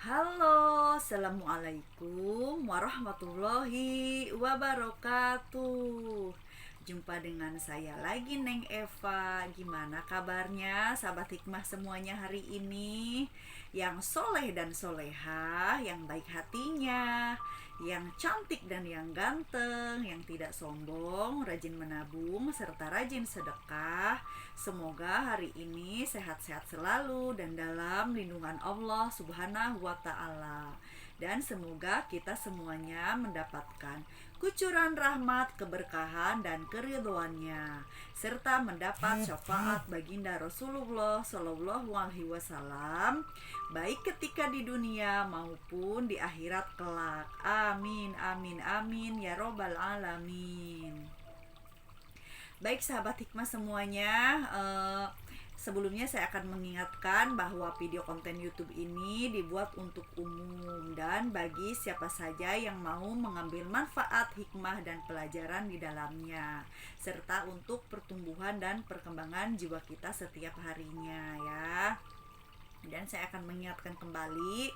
Halo, assalamualaikum warahmatullahi wabarakatuh. Jumpa dengan saya lagi, Neng Eva. Gimana kabarnya, sahabat hikmah semuanya hari ini? Yang soleh dan soleha, yang baik hatinya, yang cantik dan yang ganteng, yang tidak sombong, rajin menabung, serta rajin sedekah. Semoga hari ini sehat-sehat selalu dan dalam lindungan Allah Subhanahu wa Ta'ala. Dan semoga kita semuanya mendapatkan kucuran rahmat, keberkahan, dan keridhoannya, serta mendapat syafaat baginda Rasulullah Shallallahu Alaihi Wasallam, baik ketika di dunia maupun di akhirat kelak. Amin, amin, amin, ya robbal alamin. Baik sahabat hikmah semuanya, sebelumnya saya akan mengingatkan bahwa video konten YouTube ini dibuat untuk umum dan bagi siapa saja yang mau mengambil manfaat, hikmah, dan pelajaran di dalamnya, serta untuk pertumbuhan dan perkembangan jiwa kita setiap harinya ya. Dan saya akan mengingatkan kembali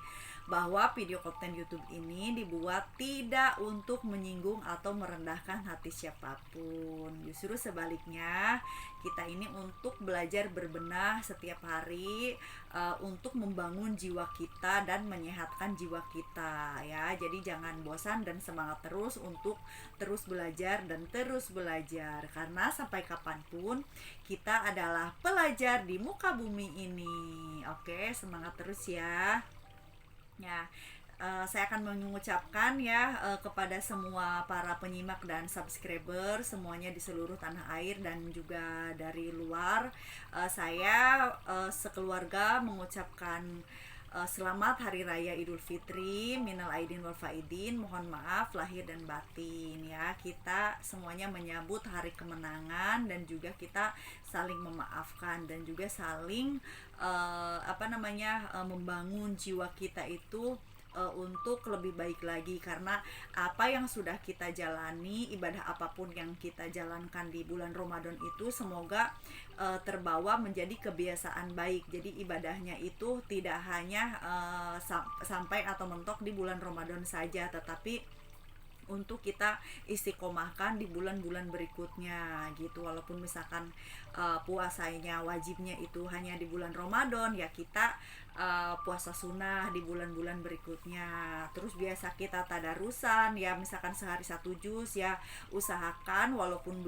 bahwa video konten YouTube ini dibuat tidak untuk menyinggung atau merendahkan hati siapapun. Justru sebaliknya, kita ini untuk belajar berbenah setiap hari, untuk membangun jiwa kita dan menyehatkan jiwa kita ya. Jadi jangan bosan dan semangat terus untuk terus belajar dan terus belajar, karena sampai kapanpun kita adalah pelajar di muka bumi ini. Oke, semangat terus ya. Ya, saya akan mengucapkan ya kepada semua para penyimak dan subscriber semuanya di seluruh tanah air dan juga dari luar. Saya sekeluarga mengucapkan selamat Hari Raya Idul Fitri, minal aidin wal faidin, mohon maaf lahir dan batin ya. Kita semuanya menyambut hari kemenangan dan juga kita saling memaafkan dan juga saling membangun jiwa kita itu untuk lebih baik lagi, karena apa yang sudah kita jalani, ibadah apapun yang kita jalankan di bulan Ramadan itu semoga terbawa menjadi kebiasaan baik. Jadi ibadahnya itu tidak hanya sampai atau mentok di bulan Ramadan saja, tetapi untuk kita istiqomahkan di bulan-bulan berikutnya gitu. Walaupun misalkan puasanya wajibnya itu hanya di bulan Ramadan, ya kita puasa sunnah di bulan-bulan berikutnya. Terus biasa kita tadarusan ya, misalkan sehari satu juz ya, usahakan walaupun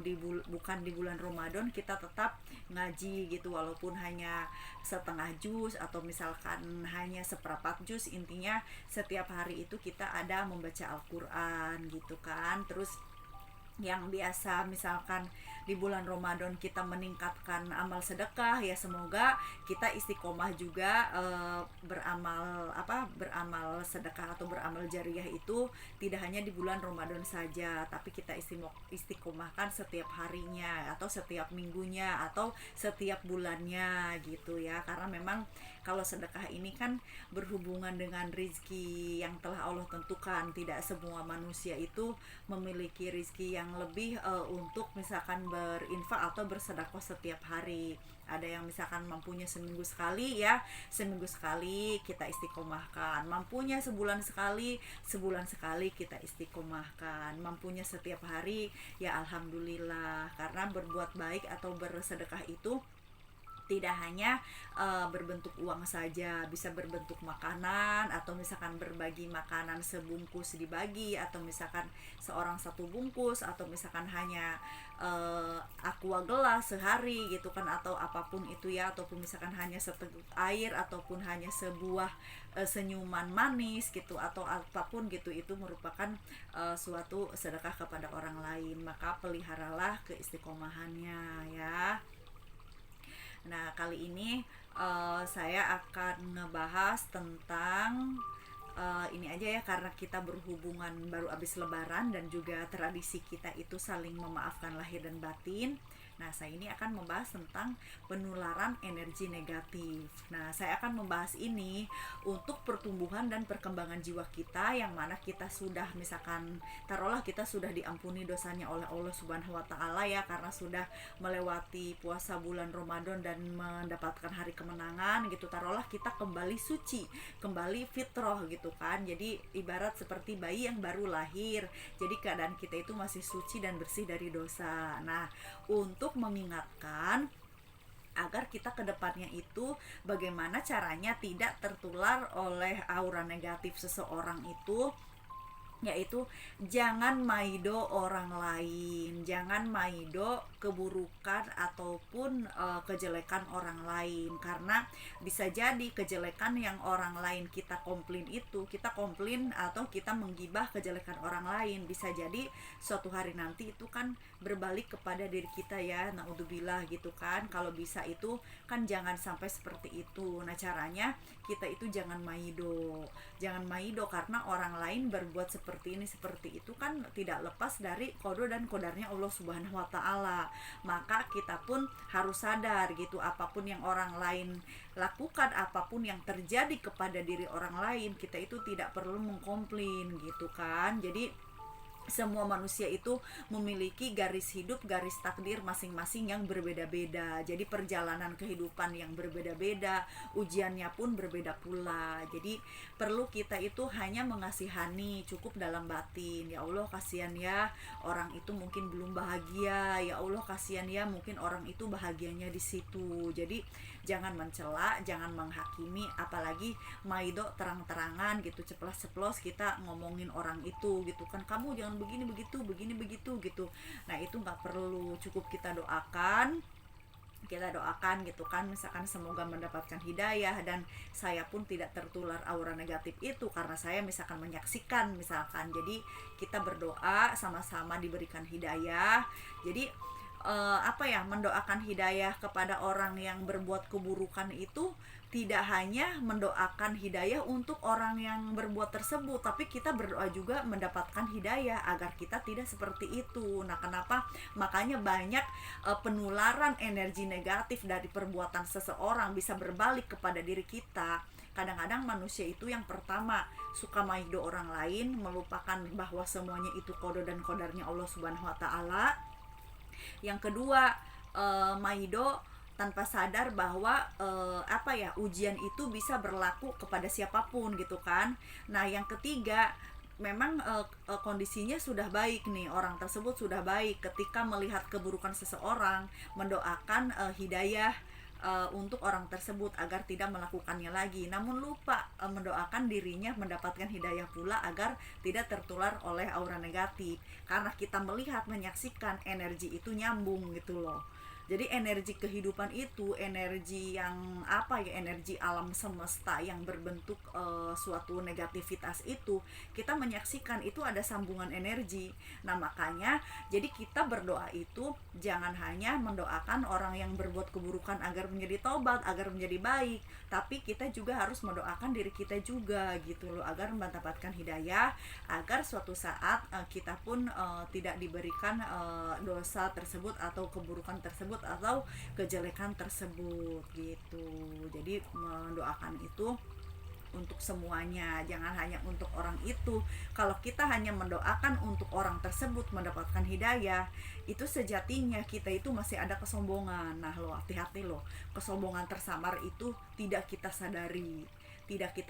bukan di bulan Ramadan kita tetap ngaji gitu, walaupun hanya setengah juz atau misalkan hanya seperempat juz. Intinya setiap hari itu kita ada membaca Al-Quran gitu kan. Terus yang biasa misalkan di bulan Ramadan kita meningkatkan amal sedekah, ya semoga kita istiqomah juga beramal sedekah atau beramal jariah itu tidak hanya di bulan Ramadan saja, tapi kita istiqomahkan setiap harinya atau setiap minggunya atau setiap bulannya gitu ya. Karena memang kalau sedekah ini kan berhubungan dengan rizki yang telah Allah tentukan. Tidak semua manusia itu memiliki rizki yang lebih untuk misalkan berinfak atau bersedekah setiap hari. Ada yang misalkan mampunya seminggu sekali, ya seminggu sekali kita istiqomahkan. Mampunya sebulan sekali kita istiqomahkan. Mampunya setiap hari, ya alhamdulillah. Karena berbuat baik atau bersedekah itu tidak hanya berbentuk uang saja, bisa berbentuk makanan, atau misalkan berbagi makanan sebungkus dibagi, atau misalkan seorang satu bungkus, atau misalkan hanya aqua gelas sehari gitu kan, atau apapun itu ya, ataupun misalkan hanya seteguk air, ataupun hanya sebuah senyuman manis gitu, atau apapun gitu, itu merupakan suatu sedekah kepada orang lain. Maka peliharalah keistiqomahannya ya. Nah, kali ini saya akan ngebahas tentang ini aja ya, karena kita berhubungan baru habis lebaran dan juga tradisi kita itu saling memaafkan lahir dan batin. Nah, saya ini akan membahas tentang penularan energi negatif. Nah, saya akan membahas ini untuk pertumbuhan dan perkembangan jiwa kita, yang mana kita sudah, misalkan taruhlah kita sudah diampuni dosanya oleh Allah Subhanahu wa taala ya, karena sudah melewati puasa bulan Ramadan dan mendapatkan hari kemenangan gitu. Taruhlah kita kembali suci, kembali fitrah gitu kan. Jadi ibarat seperti bayi yang baru lahir. Jadi keadaan kita itu masih suci dan bersih dari dosa. Nah, untuk mengingatkan agar kita ke depannya itu bagaimana caranya tidak tertular oleh aura negatif seseorang itu, yaitu jangan maido orang lain, jangan maido keburukan ataupun kejelekan orang lain, karena bisa jadi kejelekan yang orang lain kita komplain itu, kita komplain atau kita menggibah kejelekan orang lain, bisa jadi suatu hari nanti itu kan berbalik kepada diri kita ya, naudzubillah gitu kan. Kalau bisa itu kan jangan sampai seperti itu. Nah, caranya kita itu jangan maido karena orang lain berbuat seperti ini seperti itu kan tidak lepas dari qada dan qadarnya Allah Subhanahu wa taala. Maka kita pun harus sadar gitu, apapun yang orang lain lakukan, apapun yang terjadi kepada diri orang lain, kita itu tidak perlu mengkomplain gitu kan. Jadi semua manusia itu memiliki garis hidup, garis takdir masing-masing yang berbeda-beda. Jadi perjalanan kehidupan yang berbeda-beda, ujiannya pun berbeda pula. Jadi perlu kita itu hanya mengasihani, cukup dalam batin. Ya Allah, kasihan ya orang itu mungkin belum bahagia. Ya Allah, kasihan ya mungkin orang itu bahagianya di situ. Jadi jangan mencela, jangan menghakimi, apalagi maido terang-terangan gitu, ceplos-ceplos kita ngomongin orang itu gitu kan, kamu jangan begini begitu gitu. Nah, itu nggak perlu, cukup kita doakan gitu kan, misalkan semoga mendapatkan hidayah, dan saya pun tidak tertular aura negatif itu karena saya misalkan menyaksikan misalkan. Jadi kita berdoa sama-sama diberikan hidayah. Jadi mendoakan hidayah kepada orang yang berbuat keburukan itu tidak hanya mendoakan hidayah untuk orang yang berbuat tersebut, tapi kita berdoa juga mendapatkan hidayah agar kita tidak seperti itu. Nah, kenapa? Makanya banyak penularan energi negatif dari perbuatan seseorang bisa berbalik kepada diri kita. Kadang-kadang manusia itu yang pertama suka maido orang lain, melupakan bahwa semuanya itu qada dan qadarnya Allah Subhanahu wa taala. Yang kedua, maido tanpa sadar bahwa ujian itu bisa berlaku kepada siapapun gitu kan. Nah, yang ketiga, memang kondisinya sudah baik nih, orang tersebut sudah baik, ketika melihat keburukan seseorang mendoakan hidayah untuk orang tersebut agar tidak melakukannya lagi, namun lupa mendoakan dirinya mendapatkan hidayah pula agar tidak tertular oleh aura negatif, karena kita melihat, menyaksikan energi itu nyambung gitu loh. Jadi energi kehidupan itu, energi yang energi alam semesta yang berbentuk suatu negativitas itu, kita menyaksikan itu ada sambungan energi. Nah, makanya jadi kita berdoa itu jangan hanya mendoakan orang yang berbuat keburukan agar menjadi taubat, agar menjadi baik, tapi kita juga harus mendoakan diri kita juga gitu loh, agar mendapatkan hidayah, agar suatu saat kita pun tidak diberikan dosa tersebut atau keburukan tersebut atau kejelekan tersebut gitu. Jadi mendoakan itu untuk semuanya, jangan hanya untuk orang itu. Kalau kita hanya mendoakan untuk orang tersebut mendapatkan hidayah, itu sejatinya kita itu masih ada kesombongan. Nah lo, hati-hati lo, kesombongan tersamar itu tidak kita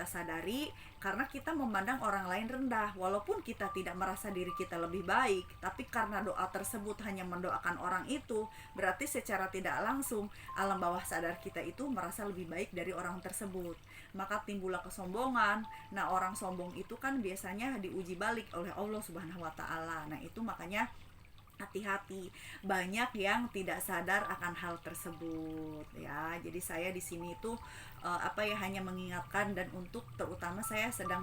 sadari karena kita memandang orang lain rendah, walaupun kita tidak merasa diri kita lebih baik, tapi karena doa tersebut hanya mendoakan orang itu, berarti secara tidak langsung alam bawah sadar kita itu merasa lebih baik dari orang tersebut, maka timbullah kesombongan. Nah, orang sombong itu kan biasanya diuji balik oleh Allah Subhanahu wa taala. Nah, itu makanya hati-hati, banyak yang tidak sadar akan hal tersebut ya. Jadi saya di sini tuh hanya mengingatkan, dan untuk terutama saya sedang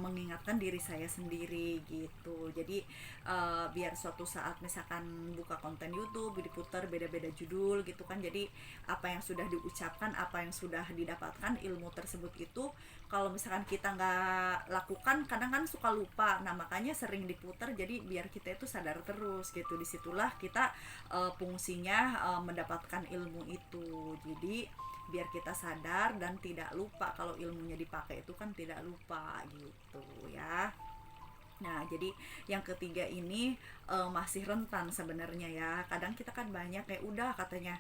mengingatkan diri saya sendiri gitu. Jadi biar suatu saat misalkan buka konten YouTube diputar beda-beda judul gitu kan, jadi apa yang sudah diucapkan, apa yang sudah didapatkan ilmu tersebut itu kalau misalkan kita nggak lakukan kadang kan suka lupa. Nah makanya sering diputar, jadi biar kita itu sadar terus gitu. Disitulah kita fungsinya mendapatkan ilmu itu. Jadi biar kita sadar dan tidak lupa, kalau ilmunya dipakai itu kan tidak lupa gitu ya. Nah, jadi yang ketiga ini masih rentan sebenarnya ya. Kadang kita kan banyak kayak udah katanya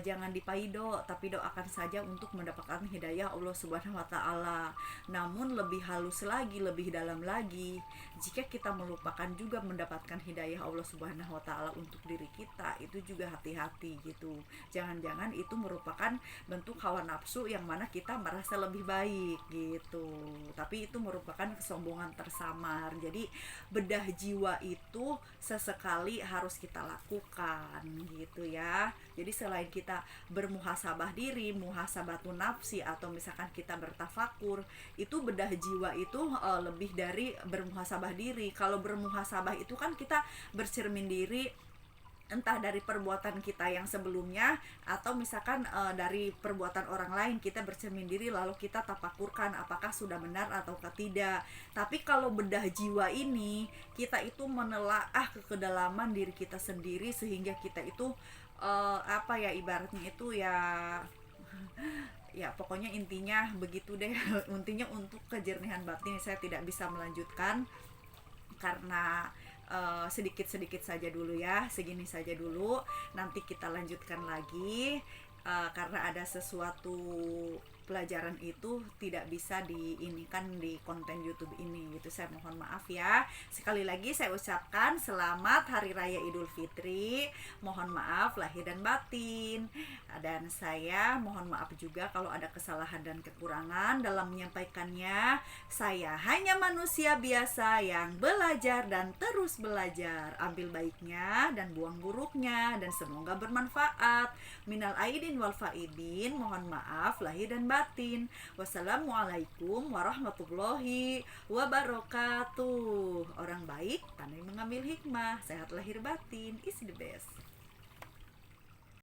jangan dipaido, tapi doakan saja untuk mendapatkan hidayah Allah Subhanahu wa taala. Namun lebih halus lagi, lebih dalam lagi, jika kita melupakan juga mendapatkan hidayah Allah Subhanahu wa taala untuk diri kita, itu juga hati-hati gitu. Jangan-jangan itu merupakan bentuk hawa nafsu yang mana kita merasa lebih baik gitu. Tapi itu merupakan kesombongan tersamar. Jadi bedah jiwa itu sesekali harus kita lakukan gitu ya. Jadi selain kita bermuhasabah diri, muhasabatun nafsi, atau misalkan kita bertafakur, itu bedah jiwa itu lebih dari bermuhasabah diri. Kalau bermuhasabah itu kan kita bercermin diri, entah dari perbuatan kita yang sebelumnya atau misalkan dari perbuatan orang lain, kita bercermin diri lalu kita tafakurkan apakah sudah benar atau tidak. Tapi kalau bedah jiwa ini, kita itu menelaah ke kedalaman diri kita sendiri, sehingga kita itu ibaratnya itu ya ya pokoknya intinya begitu deh. Intinya untuk kejernihan batin. Saya tidak bisa melanjutkan karena sedikit-sedikit saja dulu ya, segini saja dulu. Nanti kita lanjutkan lagi karena ada sesuatu pelajaran itu tidak bisa diinikan di konten YouTube ini gitu. Saya mohon maaf ya. Sekali lagi saya ucapkan selamat Hari Raya Idul Fitri. Mohon maaf lahir dan batin. Dan saya mohon maaf juga kalau ada kesalahan dan kekurangan dalam menyampaikannya. Saya hanya manusia biasa yang belajar dan terus belajar. Ambil baiknya dan buang buruknya, dan semoga bermanfaat. Minal aidin wal faidin. Mohon maaf lahir dan batin. Wassalamualaikum warahmatullahi wabarakatuh. Orang baik pandai mengambil hikmah. Sehat lahir batin is the best.